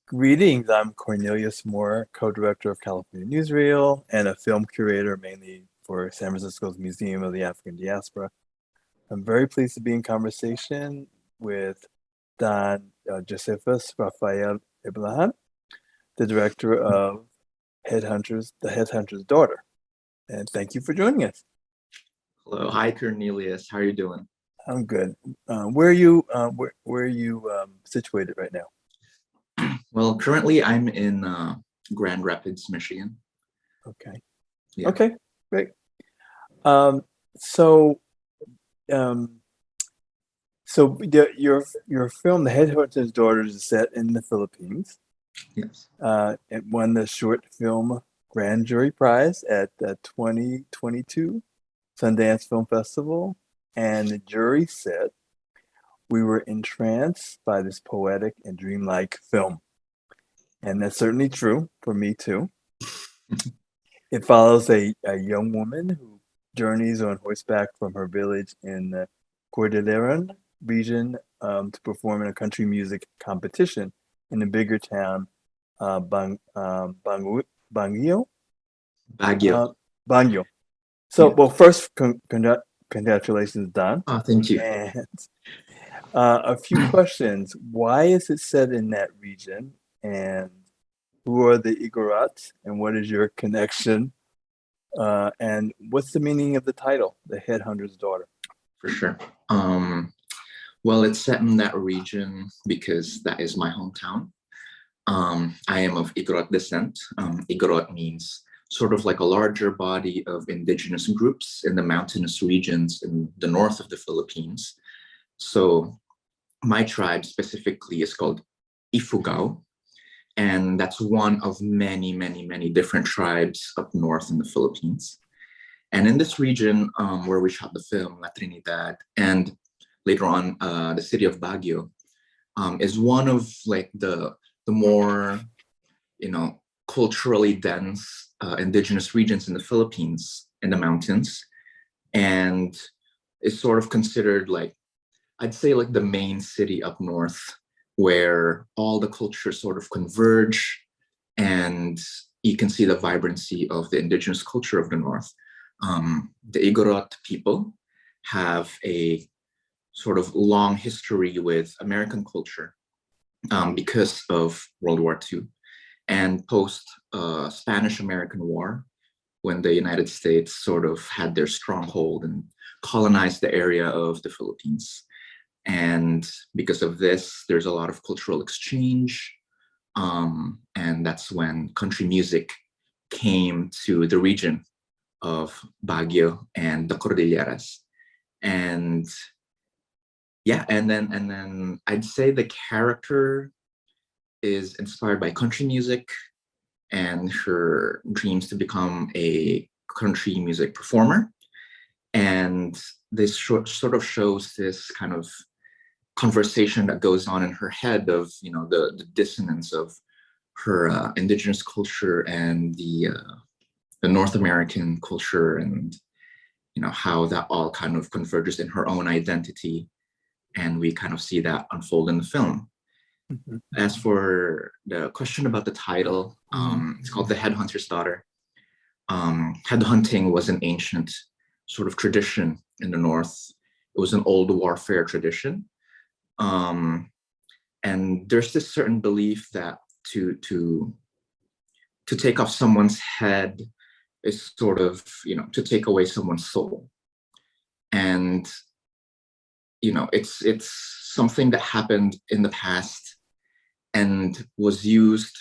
Greetings, I'm Cornelius Moore, co-director of California Newsreel and a film curator mainly for San Francisco's Museum of the African Diaspora. I'm very pleased to be in conversation with Don Josephus Raphael Eblahan, the director of The Headhunter's Daughter. And thank you for joining us. Hello, hi Cornelius. How are you doing? I'm good. Where are you situated right now? Well, currently I'm in Grand Rapids, Michigan. Okay. Yeah. Okay, great. Um, so um, your film, The Headhunter's Daughter, is set in the Philippines. Yes. It won the short film Grand Jury Prize at the 2022 Sundance Film Festival, and the jury said we were entranced by this poetic and dreamlike film, and that's certainly true for me too. It follows a young woman who journeys on horseback from her village in the Cordilleran region to perform in a country music competition in the bigger town Bangio. Baguio. Bangio. So, Yeah. well, first, congratulations, Don. Oh, thank you. And a few questions. Why is it set in that region? And who are the Igorots? And what is your connection? And what's the meaning of the title, The Headhunter's Daughter? For sure. Well, it's set in that region because that is my hometown. I am of Igorot descent. Igorot means sort of like a larger body of indigenous groups in the mountainous regions in the north of the Philippines. So my tribe specifically is called Ifugao, and that's one of many, many, many different tribes up north in the Philippines. And in this region where we shot the film, La Trinidad, and later on the city of Baguio, is one of like the more, culturally dense indigenous regions in the Philippines in the mountains, and is sort of considered like, I'd say like the main city up north where all the cultures sort of converge, and you can see the vibrancy of the indigenous culture of the north. The Igorot people have a sort of long history with American culture because of World War II and post Spanish-American War, when the United States sort of had their stronghold and colonized the area of the Philippines. And because of this, there's a lot of cultural exchange. And that's when country music came to the region of Baguio and the Cordilleras. And yeah, and then I'd say the character is inspired by country music and her dreams to become a country music performer. And this sort of shows this kind of conversation that goes on in her head of, the dissonance of her indigenous culture and the North American culture, and how that all kind of converges in her own identity, and we kind of see that unfold in the film. Mhm. As for the question about the title, it's called The Headhunter's Daughter. Headhunting was an ancient sort of tradition in the North. It was an old warfare tradition. And there's this certain belief that to take off someone's head is sort of, to take away someone's soul. And, it's something that happened in the past and was used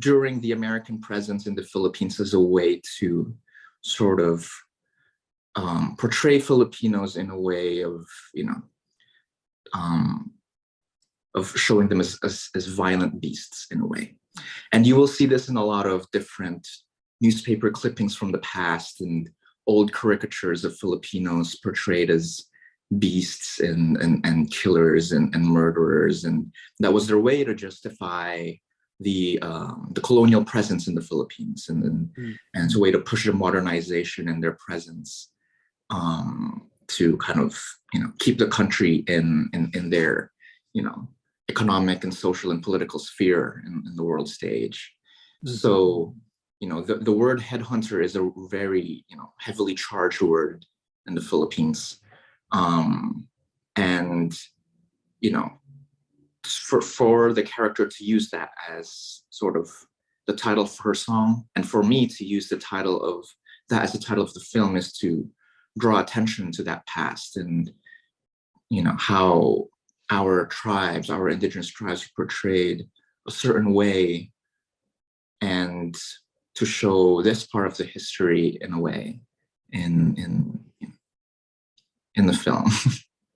during the American presence in the Philippines as a way to sort of portray Filipinos in a way of, um, of showing them as violent beasts in a way. And you will see this in a lot of different newspaper clippings from the past and old caricatures of Filipinos portrayed as beasts and killers and murderers. And that was their way to justify the colonial presence in the Philippines, and it's a way to push the modernization in their presence, to kind of keep the country in their economic and social and political sphere in the world stage. Mm-hmm. So, the word headhunter is a very, heavily charged word in the Philippines. And, for the character to use that as sort of the title for her song, and for me to use the title of that as the title of the film, is to draw attention to that past and, how our tribes, our indigenous tribes, portrayed a certain way, and to show this part of the history in a way in the film.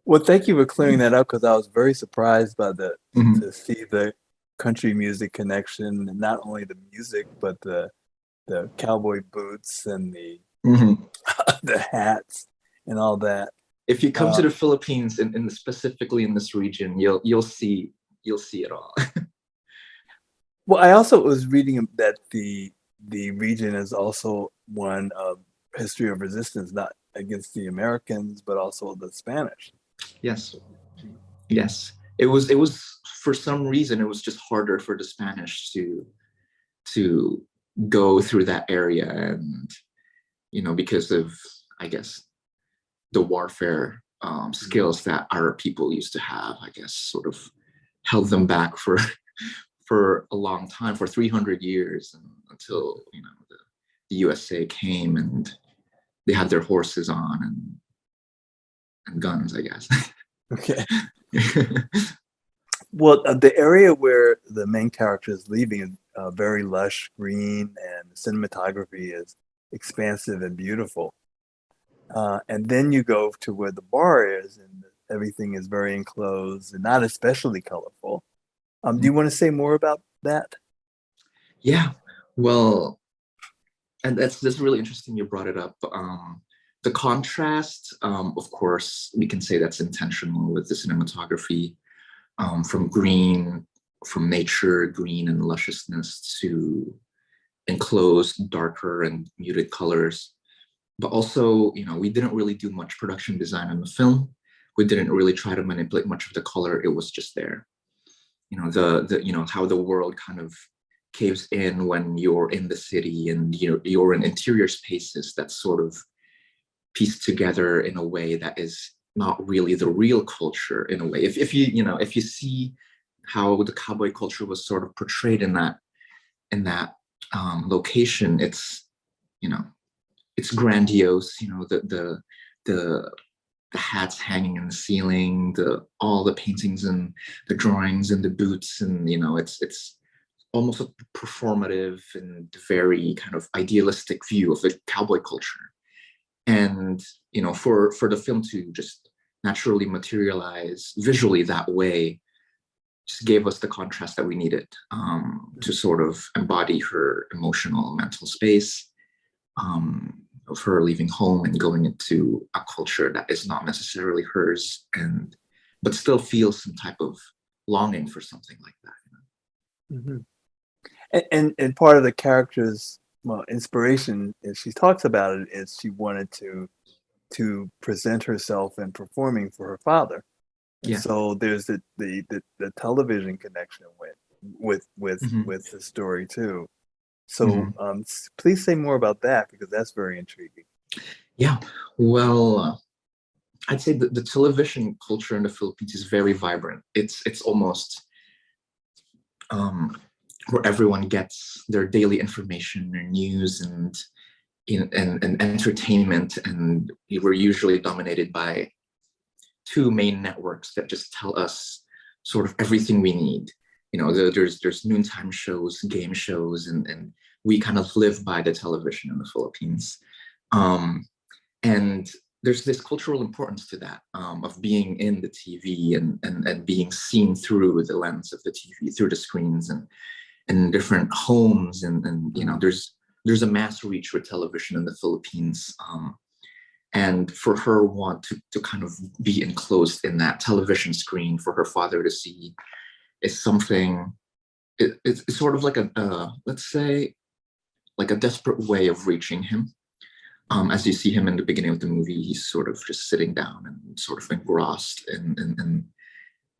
Well, thank you for clearing that up, because I was very surprised by Mhm. to see the country music connection, and not only the music, but the cowboy boots and the Mhm. the hats and all that. If you come to the Philippines, and specifically in this region, you'll see it all. Well, I also was reading that the region is also one of history of resistance, not against the Americans, but also the Spanish. Yes. It was for some reason it was just harder for the Spanish to go through that area, and because of, I guess, the warfare skills that our people used to have, I guess, sort of held them back for for a long time, for 300 years, until the USA came, and they had their horses on and guns, I guess. Okay. Well, the area where the main character is leaving is very lush green, and the cinematography is expansive and beautiful. And then you go to where the bar is, and everything is very enclosed and not especially colorful. Do you want to say more about that? Yeah, well, and that's really interesting you brought it up. The contrast, of course, we can say that's intentional with the cinematography, from green, from nature, green and lusciousness, to enclosed, darker and muted colors. But also, we didn't really do much production design in the film. We didn't really try to manipulate much of the color. It was just there. How the world kind of caves in when you're in the city, and you're in interior spaces that sort of pieced together in a way that is not really the real culture, in a way. If you see how the cowboy culture was sort of portrayed in that location, it's grandiose. The hats hanging in the ceiling, all the paintings and the drawings and the boots, and it's almost a performative and very kind of idealistic view of the cowboy culture. And for the film to just naturally materialize visually that way just gave us the contrast that we needed, to sort of embody her emotional mental space, of her leaving home and going into a culture that is not necessarily hers, but still feels some type of longing for something like that. Mm-hmm. And part of the character's inspiration, as she talks about it, is she wanted to present herself in performing for her father. And Yeah. so there's the television connection with the story too. So please say more about that, because that's very intriguing. Yeah, well, I'd say the television culture in the Philippines is very vibrant. It's almost where everyone gets their daily information, their news, and entertainment, and we're usually dominated by two main networks that just tell us sort of everything we need. There's noontime shows, game shows, and we kind of live by the television in the Philippines. And there's this cultural importance to that, of being in the TV, and being seen through the lens of the TV, through the screens, and different homes, and there's a mass reach with television in the Philippines. And for her want to kind of be enclosed in that television screen for her father to see is something. It's sort of like let's say, like a desperate way of reaching him. As you see him in the beginning of the movie, he's sort of just sitting down and sort of engrossed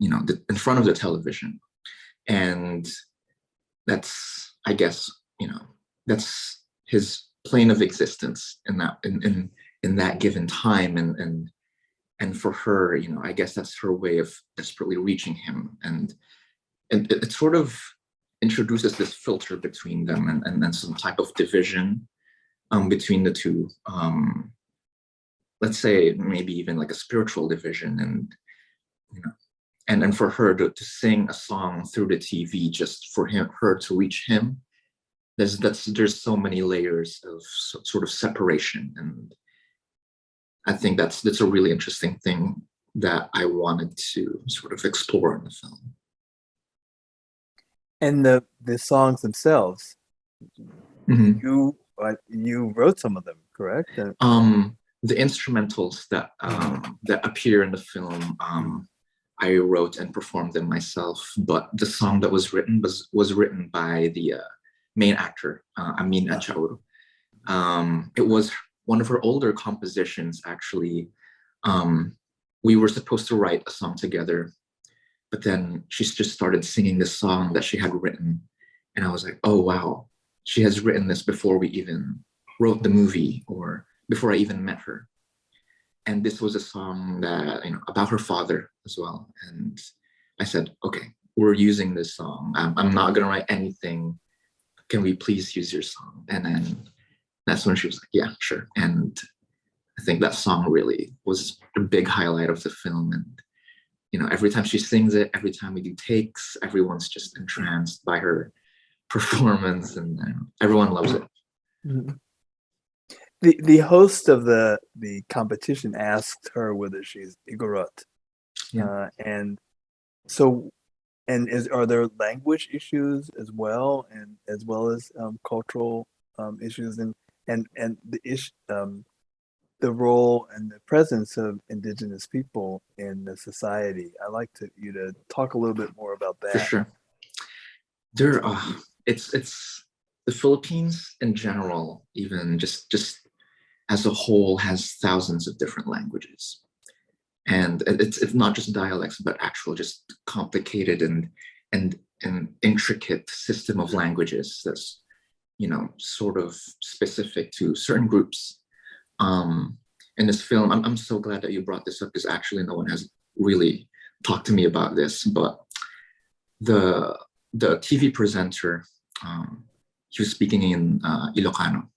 in front of the television. And that's, I guess, that's his plane of existence in that given time. And for her, I guess that's her way of desperately reaching him. And it sort of introduces this filter between them, and then some type of division between the two. Let's say maybe even like a spiritual division. And for her to sing a song through the TV just for her to reach him, there's so many layers of sort of separation. And I think that's a really interesting thing that I wanted to sort of explore in the film. And the songs themselves, Mhm. you wrote some of them, correct? The instrumentals that appear in the film, I wrote and performed them myself. But the song that was written was written by the main actor, Amin Achaur. It was one of her older compositions, actually. We were supposed to write a song together, but then she just started singing this song that she had written. And I was like, oh, wow, she has written this before we even wrote the movie, or before I even met her. And this was a song that, about her father as well. And I said, okay, we're using this song. I'm not going to write anything. Can we please use your song? And then that's when she was like, yeah, sure. And I think that song really was a big highlight of the film. And, every time she sings it, every time we do takes, everyone's just entranced by her performance, and everyone loves it. Mm-hmm. The host of the competition asked her whether she's Igorot. Yeah. Are there language issues as well, and as well as cultural issues, and the role and the presence of indigenous people in the society? I'd like you to talk a little bit more about that. For sure. It's the Philippines in general, even just as a whole, has thousands of different languages. And it's not just dialects, but actual just complicated and an intricate system of languages that's, sort of specific to certain groups. In this film, I'm so glad that you brought this up, because actually no one has really talked to me about this. But the TV presenter, he was speaking in Ilocano.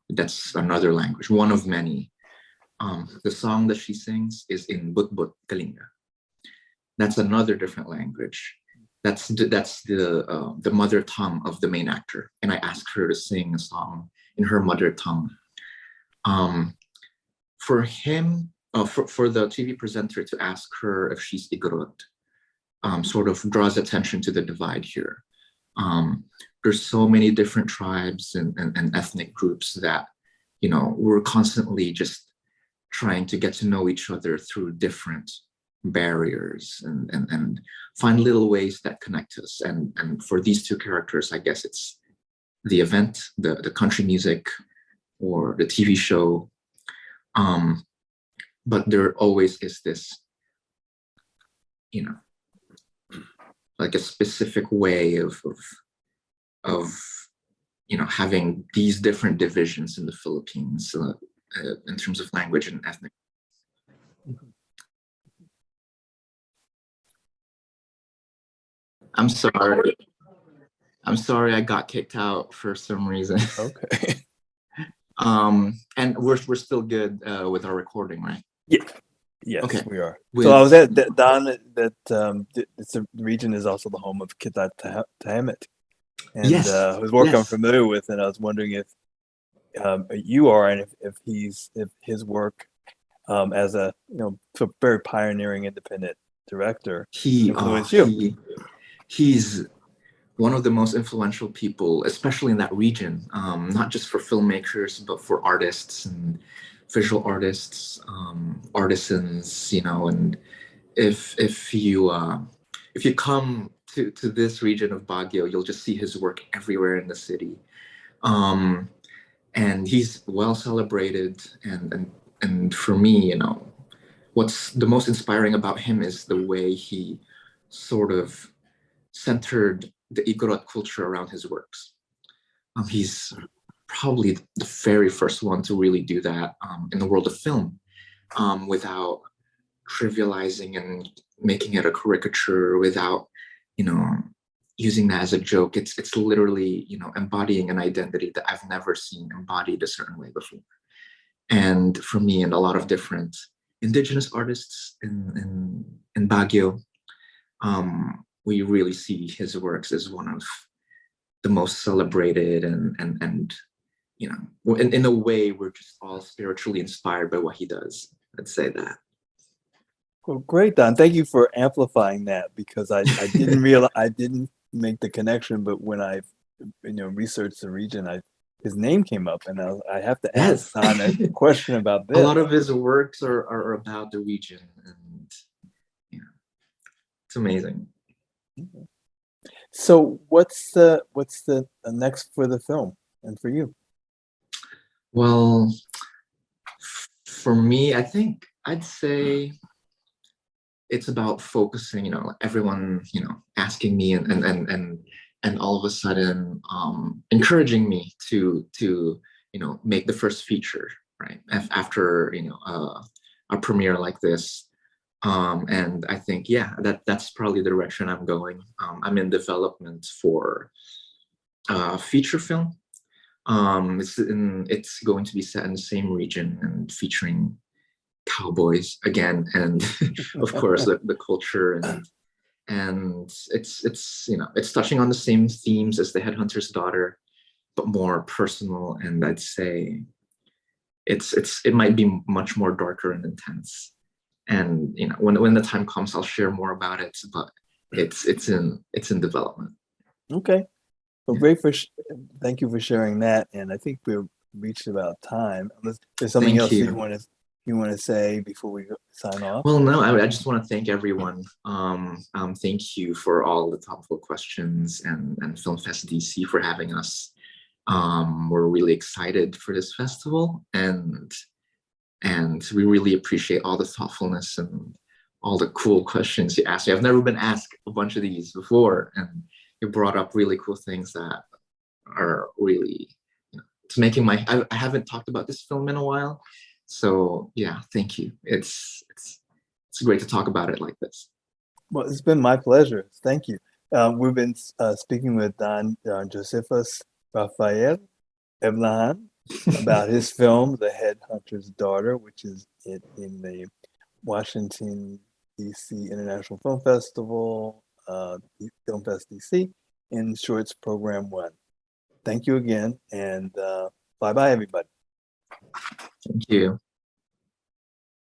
That's another language, one of many. The song that she sings is in Butbut Kalinga. That's another different language. That's the mother tongue of the main actor, and I asked her to sing a song in her mother tongue. For the TV presenter to ask her if she's Igorot, sort of draws attention to the divide here. There's so many different tribes and ethnic groups that, we're constantly just trying to get to know each other through different barriers and find little ways that connect us. And for these two characters, I guess it's the event, the country music, or the TV show. But there always is this, like a specific way of having these different divisions in the Philippines in terms of language and ethnic. I'm sorry I got kicked out for some reason. Okay. And we're still good with our recording, right? Yeah. Yes, okay. We are. So I was at Don. The region is also the home of Kitat Tahamet, and yes. whose work I'm familiar with, and I was wondering if you are, and if his work as a very pioneering independent director influenced you. He's one of the most influential people, especially in that region, not just for filmmakers, but for artists and visual artists, artisans, and if you come to this region of Baguio, you'll just see his work everywhere in the city. And he's well celebrated, and for me, what's the most inspiring about him is the way he sort of centered the Igorot culture around his works. He's probably the very first one to really do that in the world of film, without trivializing and making it a caricature, without, you know, using that as a joke. It's literally, you know, embodying an identity that I've never seen embodied a certain way before. And for me and a lot of different indigenous artists in Baguio, we really see his works as one of the most celebrated, and you know, in a way, we're just all spiritually inspired by what he does. I'd say that. Well, great, Don. Thank you for amplifying that, because I didn't realize, I didn't make the connection, but when I researched the region, his name came up, and I have to ask Yes. Don a question about this. A lot of his works are about the region, and yeah, it's amazing. So what's the next for the film and for you? Well, for me, I think I'd say it's about focusing, you know, everyone, you know, asking me and all of a sudden encouraging me to you know, make the first feature, right, after, you know, a premiere like this. And I think, yeah, that's probably the direction I'm going. I'm in development for feature film. It's going to be set in the same region and featuring cowboys again, and of course the culture, and it's you know, it's touching on the same themes as The Headhunter's Daughter, but more personal, and I'd say it might be much more darker and intense. And you know, when the time comes, I'll share more about it, but it's in development. Okay. Well, great thank you for sharing that. And I think we've reached about time. Unless there's something else you want to say before we sign off. Well, no, I just want to thank everyone. Thank you for all the thoughtful questions, and Film Fest DC for having us. We're really excited for this festival, and we really appreciate all the thoughtfulness and all the cool questions you asked me. I've never been asked a bunch of these before, and you brought up really cool things that are really, you know, it's making I haven't talked about this film in a while. So yeah, thank you. It's great to talk about it like this. Well, it's been my pleasure. Thank you. We've been speaking with Don Josephus Raphael Eblahan about his film, The Headhunter's Daughter, which is in the Washington, D.C. International Film Festival, Film Fest DC, in Shorts Program 1. Thank you again, and bye-bye, everybody. Thank you.